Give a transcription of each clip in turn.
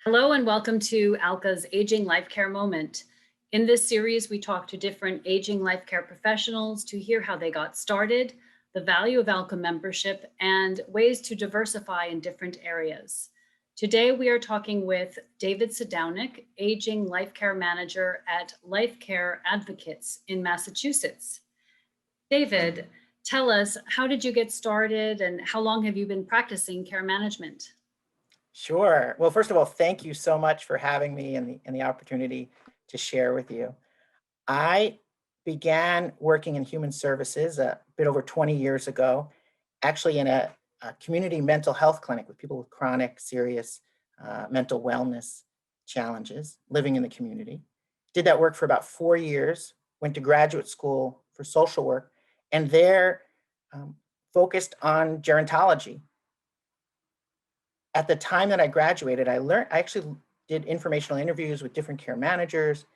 Hello and welcome to ALCA's Aging Life Care Moment. In this series, we talk to different aging life care professionals to hear how they got started, the value of ALCA membership, and ways to diversify in different areas. Today, we are talking with David Sadownick, Aging Life Care Manager at LifeCare Advocates in Massachusetts. David, tell us, how did you get started and how long have you been practicing care management? Sure. Well, first of all, thank you so much for having me and the opportunity to share with you. I began working in human services a bit over 20 years ago, actually in a community mental health clinic with people with chronic, serious mental wellness challenges living in the community. Did that work for about 4 years, went to graduate school for social work, and there um, focused on gerontology. At the time that I graduated, I actually did informational interviews with different care managers,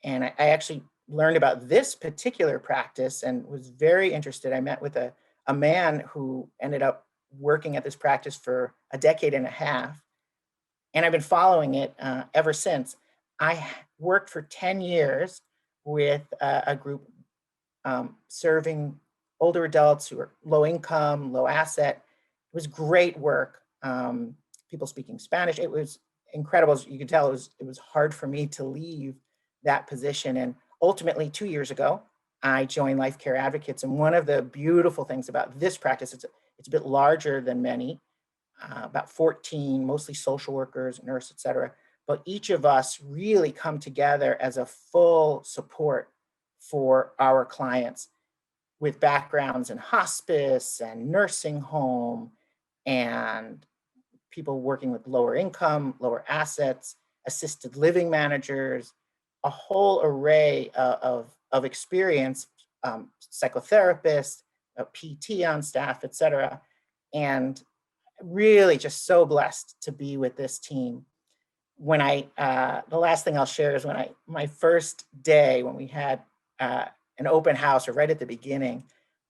and I actually learned about this particular practice and was very interested. I met with a man who ended up working at this practice for a decade and a half, and I've been following it ever since. Worked for 10 years with a group serving older adults who are low income, low asset. It was great work. People speaking Spanish. It was incredible. As you could tell, it was hard for me to leave that position. And ultimately, 2 years ago, I joined LifeCare Advocates. And one of the beautiful things about this practice, it's a bit larger than many, about 14, mostly social workers, nurse, et cetera. But each of us really come together as a full support for our clients with backgrounds in hospice and nursing home and people working with lower income, lower assets, assisted living managers, a whole array of experience, psychotherapists, a PT on staff, et cetera. And really just so blessed to be with this team. The last thing I'll share is my first day when we had an open house, or right at the beginning,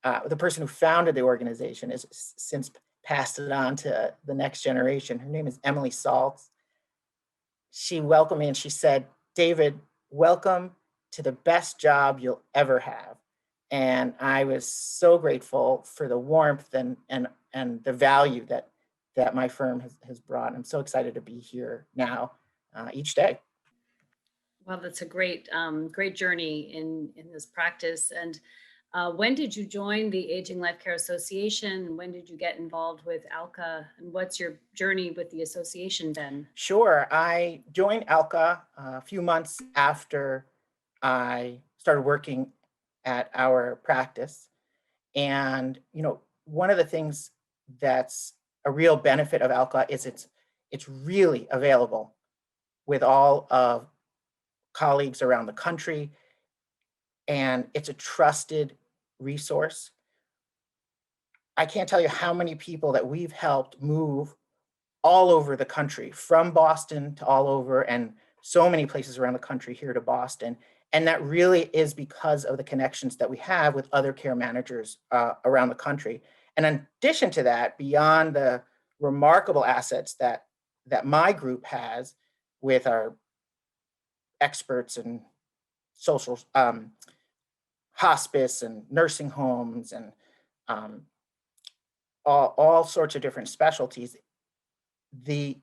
the person who founded the organization has since passed it on to the next generation. Her name is Emily Saltz. She welcomed me and she said, "David, welcome to the best job you'll ever have." And I was so grateful for the warmth and the value that my firm has brought. I'm so excited to be here now each day. Well, that's a great journey in this practice. And when did you join the Aging Life Care Association? When did you get involved with ALCA? And what's your journey with the association been? Sure. I joined Alka a few months after I started working at our practice. And, one of the things that's a real benefit of Alka is it's really available with all of colleagues around the country, and it's a trusted resource. I can't tell you how many people that we've helped move all over the country, from Boston to all over, and so many places around the country here to Boston. And that really is because of the connections that we have with other care managers around the country. And in addition to that, beyond the remarkable assets that my group has with our experts in social hospice and nursing homes and um, all sorts of different specialties, the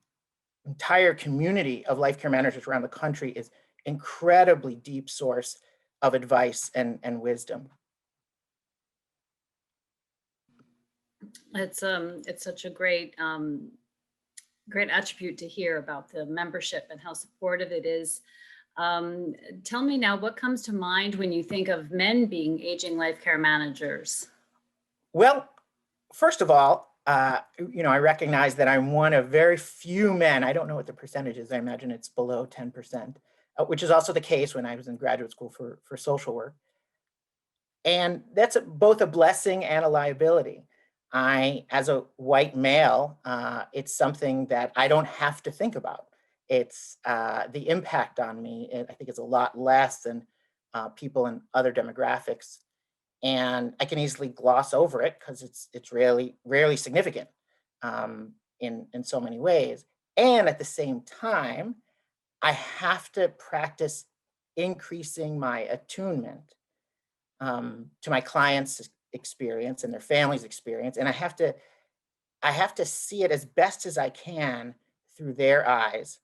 entire community of life care managers around the country is incredibly deep source of advice and wisdom. It's such a great attribute to hear about the membership and how supportive it is. Um, Tell me now, what comes to mind when you think of men being aging life care managers? Well, first of all, I recognize that I'm one of very few men. I don't know what the percentage is. I imagine it's below 10%, which is also the case when I was in graduate school for social work. And that's both a blessing and a liability. As a white male, it's something that I don't have to think about. It's the impact on me. I think it's a lot less than people in other demographics, and I can easily gloss over it because it's rarely significant in so many ways. And at the same time, I have to practice increasing my attunement to my clients' experience and their family's experience. And I have to see it as best as I can through their eyes.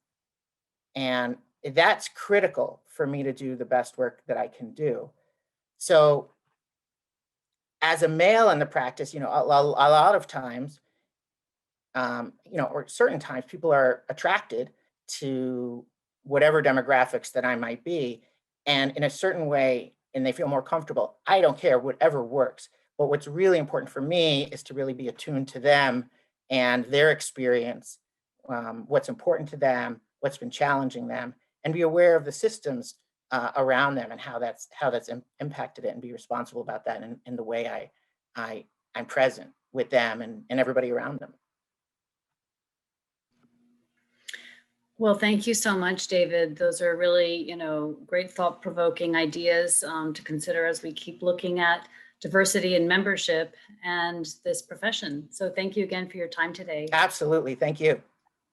And that's critical for me to do the best work that I can do. So as a male in the practice, a lot of times, or certain times, people are attracted to whatever demographics that I might be, and in a certain way, and they feel more comfortable. I don't care, whatever works. But what's really important for me is to really be attuned to them and their experience, what's important to them, what's been challenging them, and be aware of the systems around them and how that's impacted it, and be responsible about that in the way I'm present with them and everybody around them. Well, thank you so much, David. Those are really, great thought-provoking ideas to consider as we keep looking at diversity in membership and this profession. So thank you again for your time today. Absolutely. Thank you.